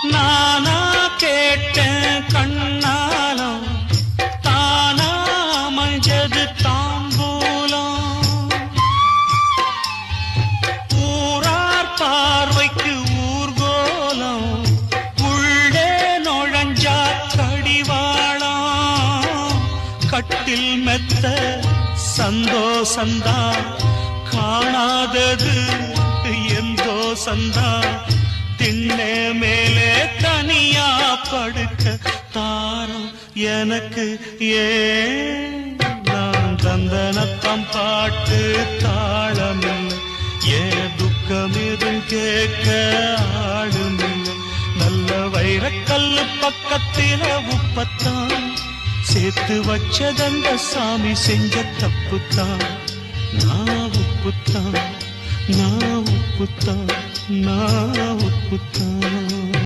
நானா கேட்டேன் கண்ணாலம் தானா அமைஞ்சது தாம்பூலம் ஊரார் பார்வைக்கு ஊர்கோலம் உள்ளே நுழைஞ்சா கடிவாளம் கட்டில் மெத்த சந்தோஷந்தா காணாதது எந்தோ சந்தா திண்ணே மேலே தனியா படுக்க தாரம் எனக்கு ஏன் நான் தந்தனத்தம் பாட்டு தாளமில்லை ஏன் துக்கம் எதுவும் கேட்க ஆளுமில்லை நல்ல வைரக்கல்லு பக்கத்தில உப்பத்தான் சேர்த்து வச்சதந்த சாமி செஞ்ச தப்புத்தான் நான் உப்புத்தான் நான் உப்புத்தான் நான் உப்புத்தான்